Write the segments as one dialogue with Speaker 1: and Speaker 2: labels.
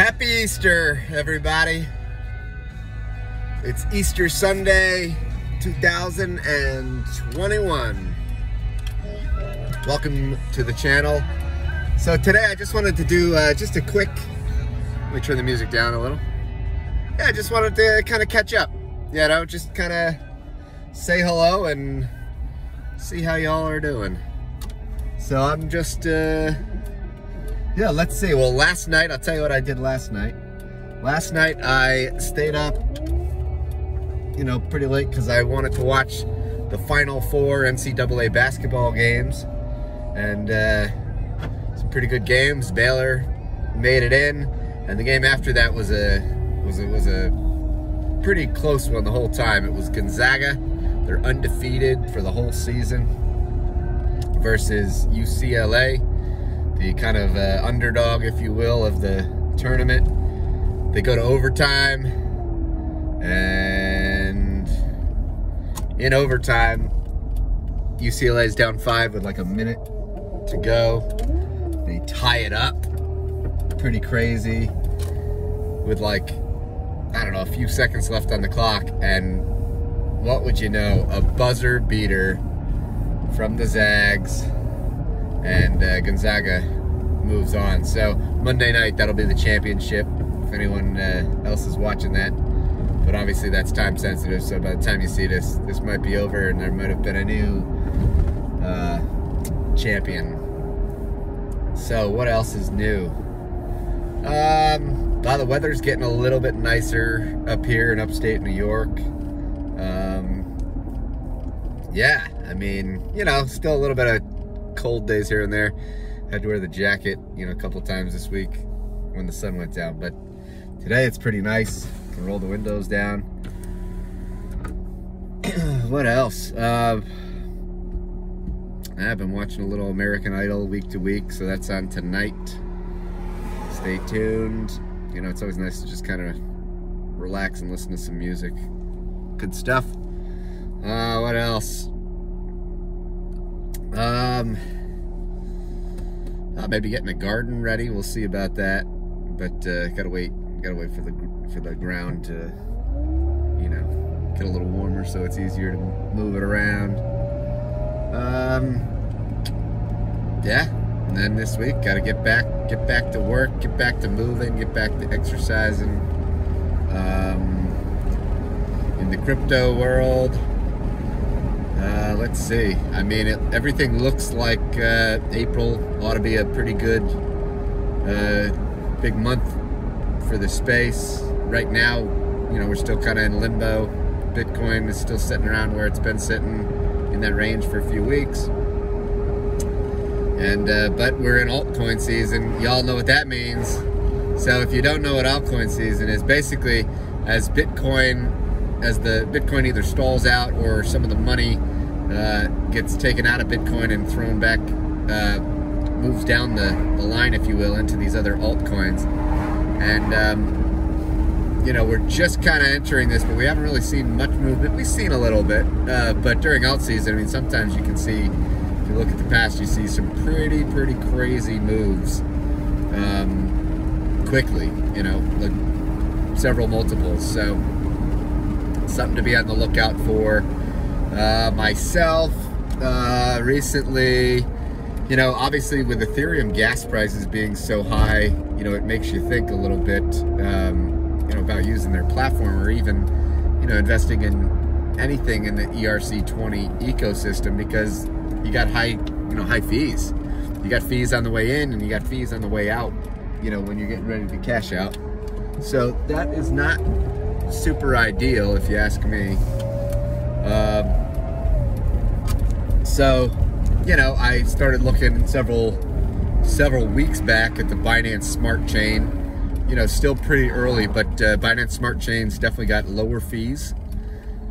Speaker 1: Happy Easter, everybody. It's Easter Sunday, 2021. Welcome to the channel. So today I just wanted to do just a quick, let me turn the music down a little. Yeah, I just wanted to kind of catch up, you know, just kind of say hello and see how y'all are doing. So I'm just, yeah, let's see. Well, last night, I'll tell you what I did last night. Last night, I stayed up, you know, pretty late because I wanted to watch the Final Four NCAA basketball games. And some pretty good games. Baylor made it in. And the game after that was a pretty close one the whole time. It was Gonzaga. They're undefeated for the whole season versus UCLA. The kind of underdog, if you will, of the tournament. They go to overtime, and in overtime, UCLA is down 5 with like a minute to go. They tie it up, pretty crazy, with like, I don't know, a few seconds left on the clock, and what would you know, a buzzer beater from the Zags, and Gonzaga moves on. So Monday night, that'll be the championship, if anyone else is watching that. But obviously that's time sensitive, so by the time you see this, this might be over and there might have been a new champion. So what else is new? Well, the weather's getting a little bit nicer up here in upstate New York. Yeah, I mean, you know, still a little bit of cold days here and there. Had to wear the jacket, you know, a couple times this week when the sun went down, but today it's pretty nice. Can roll the windows down. What else? I've been watching a little American Idol week to week, so that's on tonight. Stay tuned. You know, it's always nice to just kind of relax and listen to some music. Good stuff. What else? Maybe getting the garden ready. We'll see about that. But gotta wait for the ground to, you know, get a little warmer so it's easier to move it around. Yeah. And then this week, gotta get back to work, get back to moving, get back to exercising. In the crypto world. Let's see. I mean, everything looks like April ought to be a pretty good big month for the space. Right now, you know, we're still kind of in limbo. Bitcoin is still sitting around where it's been sitting in that range for a few weeks. And but we're in altcoin season. Y'all know what that means. So if you don't know what altcoin season is, basically as the Bitcoin either stalls out or some of the money gets taken out of Bitcoin and thrown back, moves down the line, if you will, into these other altcoins. And, you know, we're just kind of entering this, but we haven't really seen much movement. We've seen a little bit, but during alt season, I mean, sometimes you can see, if you look at the past, you see some pretty crazy moves quickly, you know, like several multiples. So something to be on the lookout for. Myself, recently, you know, obviously with Ethereum gas prices being so high, you know, it makes you think a little bit, you know, about using their platform or even, you know, investing in anything in the ERC20 ecosystem, because you got high fees. You got fees on the way in and you got fees on the way out, you know, when you're getting ready to cash out. So that is not super ideal, if you ask me. So, you know, I started looking several weeks back at the Binance Smart Chain. You know, still pretty early, but Binance Smart Chain's definitely got lower fees.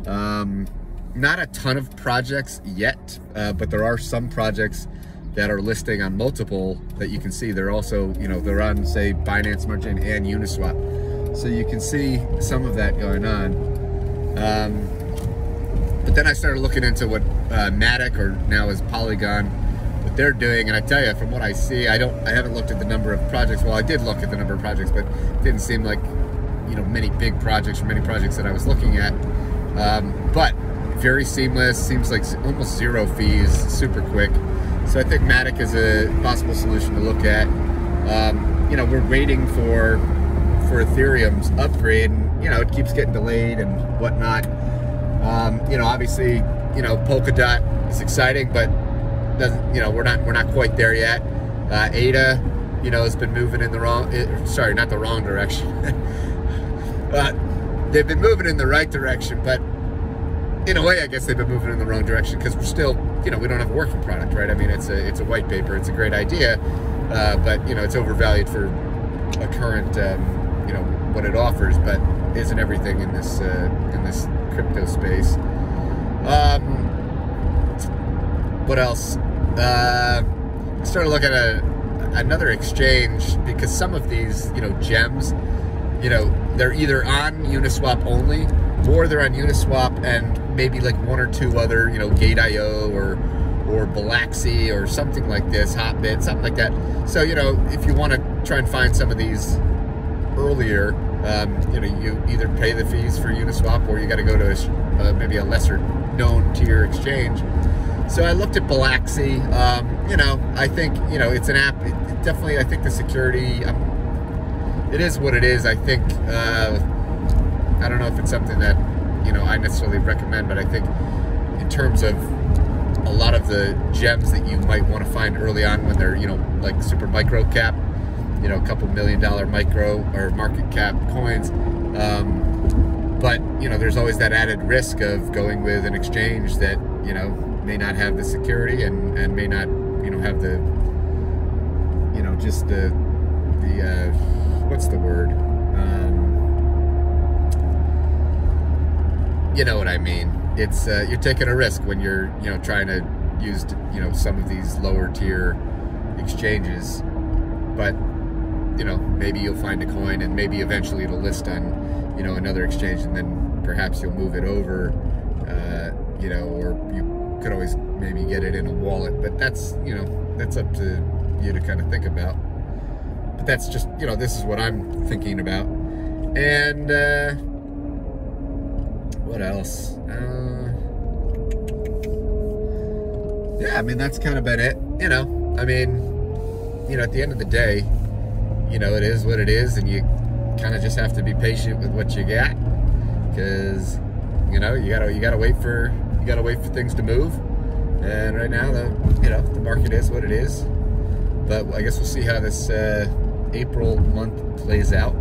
Speaker 1: Not a ton of projects yet, but there are some projects that are listing on multiple that you can see. They're also, you know, they're on, say, Binance Smart Chain and Uniswap. So you can see some of that going on. But then I started looking into what Matic, or now is Polygon, what they're doing. And I tell you, from what I see, I haven't looked at the number of projects. Well, I did look at the number of projects, but it didn't seem like, you know, many big projects or many projects that I was looking at. But very seamless, seems like almost zero fees, super quick. So I think Matic is a possible solution to look at. You know, we're waiting for Ethereum's upgrade, and, you know, it keeps getting delayed and whatnot. You know, obviously, you know, Polkadot is exciting, but doesn't, you know, we're not quite there yet. ADA, you know, has been moving in the wrong, sorry, not the wrong direction. They've been moving in the right direction, but in a way, I guess they've been moving in the wrong direction, because we're still, you know, we don't have a working product, right? I mean, it's a white paper, it's a great idea, but, you know, it's overvalued for a current, you know, what it offers, but isn't everything in this crypto space. What else? I started looking at another exchange, because some of these, you know, gems, you know, they're either on Uniswap only, or they're on Uniswap and maybe like one or two other, you know, Gate.io or Bilaxy or something like this, Hotbit, something like that. So, you know, if you want to try and find some of these earlier, you know, you either pay the fees for Uniswap, or you got to go to maybe a lesser known tier exchange. So I looked at Bilaxy. You know, I think, you know, it's an app. It definitely, I think the security, it is what it is. I think, I don't know if it's something that, you know, I necessarily recommend, but I think in terms of a lot of the gems that you might want to find early on when they're, you know, like super micro cap, you know, a couple $1 million micro or market cap coins. But, you know, there's always that added risk of going with an exchange that, you know, may not have the security and may not, you know, have the, you know, just the what's the word? You know what I mean? It's, you're taking a risk when you're, you know, trying to use, you know, some of these lower tier exchanges, but, you know, maybe you'll find a coin and maybe eventually it'll list on, you know, another exchange, and then perhaps you'll move it over, you know, or you could always maybe get it in a wallet, but that's, you know, that's up to you to kind of think about. But that's just, you know, this is what I'm thinking about. And, what else? Yeah, I mean, that's kind of been it, you know. I mean, you know, at the end of the day, you know, it is what it is, and you kind of just have to be patient with what you got, because, you know, you gotta wait for things to move. And right now, you know, the market is what it is. But I guess we'll see how this April month plays out.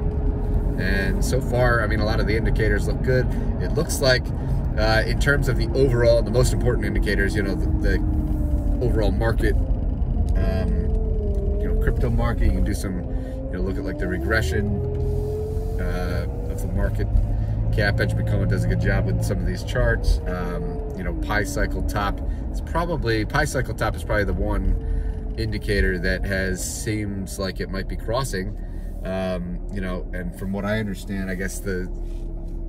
Speaker 1: And so far, I mean, a lot of the indicators look good. It looks like, in terms of the overall, the most important indicators, you know, the overall market, you know, crypto market, you can do some, you know, look at like the regression of the market cap. Benjamin Cohen does a good job with some of these charts. You know, Pi Cycle Top, Pi Cycle Top is probably the one indicator that seems like it might be crossing. You know, and from what I understand, I guess the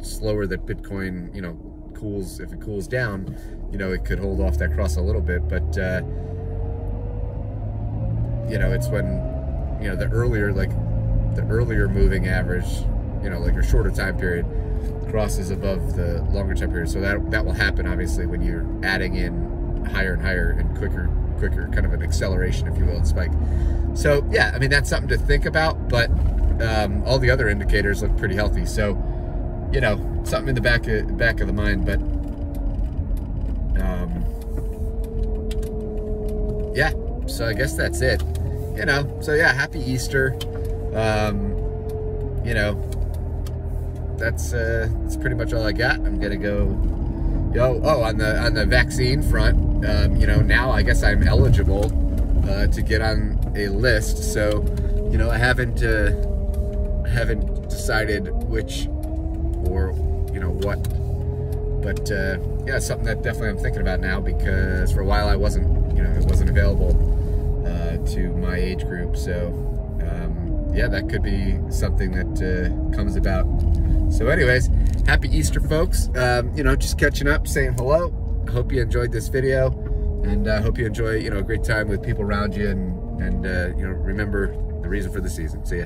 Speaker 1: slower that Bitcoin, you know, cools, if it cools down, you know, it could hold off that cross a little bit. But, you know, it's when, you know, the earlier moving average, you know, like a shorter time period crosses above the longer time period. So that will happen, obviously, when you're adding in higher and higher and quicker, kind of an acceleration, if you will, and spike. So yeah, I mean, that's something to think about, but all the other indicators look pretty healthy. So, you know, something in the back of the mind, but yeah, so I guess that's it, you know. So yeah, happy Easter. You know, that's pretty much all I got. I'm gonna go, on the vaccine front, you know, now I guess I'm eligible to get on a list. So, you know, I haven't decided which or, you know, what, but yeah, it's something that definitely I'm thinking about now, because for a while I wasn't, you know, it wasn't available to my age group. So yeah, that could be something that comes about. So anyways, happy Easter, folks. You know, just catching up, saying hello. I hope you enjoyed this video. And I hope you enjoy, a great time with people around you, and remember the reason for the season. See ya.